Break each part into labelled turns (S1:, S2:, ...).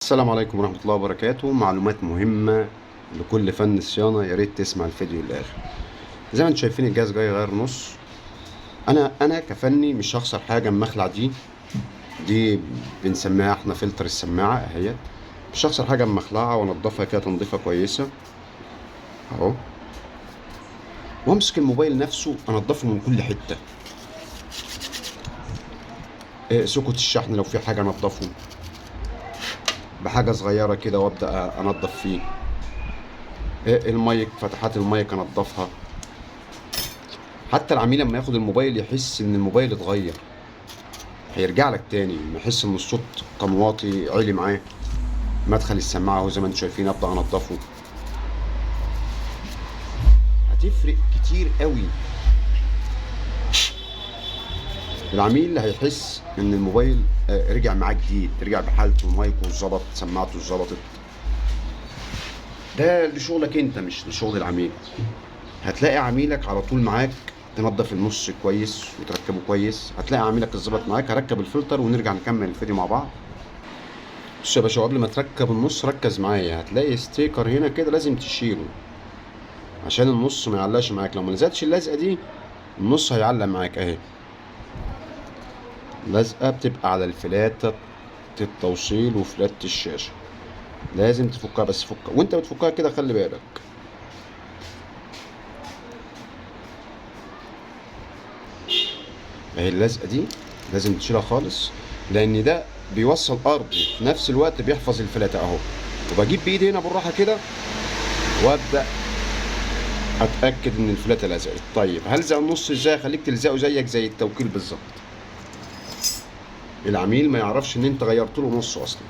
S1: السلام عليكم ورحمة الله وبركاته. معلومات مهمة لكل فن الصيانة، يا ريت تسمع الفيديو للآخر. زي ما انتم شايفين الجهاز جاي غير نص. أنا كفني مش هخسر حاجة. المخلع دي بنسميها احنا فلتر السماعة اهيت. مش هخسر حاجة من مخلعها وانضفها كده تنظيفة كويسة اهو، وامسك الموبايل نفسه انضفه من كل حتة. سوكت الشحن لو في حاجة انضفه بحاجة صغيرة كده وابدأ انضف فيه. المايك، فتحات المايك انضفها. حتى العميل لما ياخد الموبايل يحس ان الموبايل اتغير، هيرجع لك تاني لما يحس ان الصوت كان واطي عالي معاه. مدخل السماعه اهو زي ما انتم شايفين ابدا انضفه. هتفرق كتير قوي. العميل هيحس ان الموبايل رجع معاه جديد، رجع بحالته، مايكه اتظبط، سماعته اتظبطت. ده لشغلك انت مش لشغل العميل. هتلاقي عميلك على طول معاك تنضف النص كويس وتركبه كويس. هتلاقي عميلك اتظبط معاك. هركب الفلتر ونرجع نكمل الفيديو مع بعض. بص يا باشا، قبل ما تركب النص ركز معايا. هتلاقي ستيكر هنا كده لازم تشيله عشان النص ما يعلقش معاك. لو ما لزقتش اللزقه دي النص هيعلق معاك اهي. لزقه بتبقى على الفلاتة التوصيل وفلاتة الشاشه، لازم تفكها. بس فكها وانت بتفكها كده خلي بالك اهي. اللزقه دي لازم تشيلها خالص، لان ده بيوصل ارضي في نفس الوقت بيحفظ الفلاتة اهو. وبجيب بايدي هنا بالراحه كده وابدا اتاكد ان الفلاتة لزقت. طيب هلزق النص ازاي؟ خليك تلزقه زيك زي التوكيل بالظبط. العميل ما يعرفش ان انت غيرت له نص اصلا.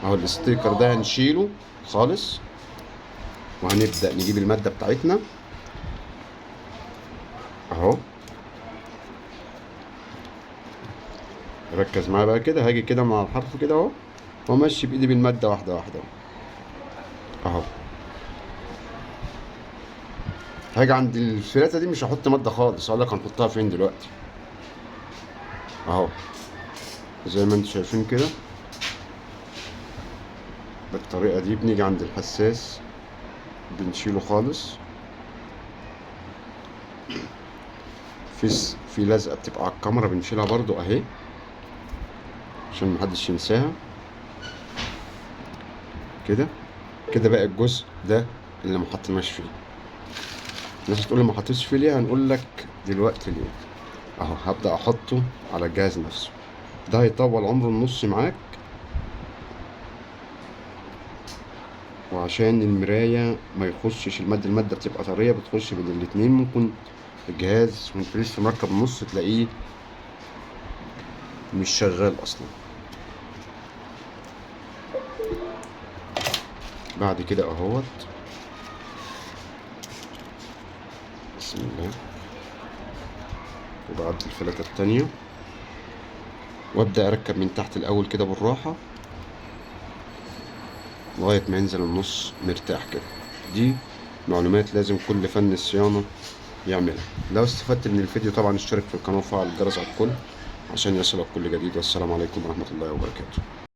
S1: اهو الستيكر ده هنشيله خالص، وهنبدا نجيب الماده بتاعتنا اهو. ركز معايا بقى كده. هاجي كده مع الحرف كده اهو، وامشي بايدي بالماده واحده واحده اهو. هاجي عند الفلاتة دي مش هحط ماده خالص، اقول لك هنحطها فين دلوقتي اهو. زي ما انتم شايفين كده بالطريقه دي. بنيجي عند الحساس بنشيله خالص. في لزقه بتبقى على الكاميرا بنشيلها برضو اهي عشان محدش ينساها كده. كده بقى الجزء ده اللي ما حطيناش فيه. الناس هتقول لي ما حطيتش فيه ليه؟ هنقول لك دلوقتي ليه. اهو هبدا احطه على الجهاز نفسه. ده هيطول عمره النص معاك، وعشان المرايه ما يخشش الماده بتبقى طريه بتخش بين الاتنين. ممكن الجهاز وانت لسه مركب النص تلاقيه مش شغال اصلا. بعد كده اهوت بسم الله، وبعد الفلاتة التانية وابدأ اركب من تحت الاول كده بالراحة لغاية ما ينزل النص مرتاح كده. دي معلومات لازم كل فن الصيانة يعملها. لو استفدت من الفيديو طبعا اشترك في القناة وفعل الجرس على الكل عشان يصلك كل جديد. والسلام عليكم ورحمة الله وبركاته.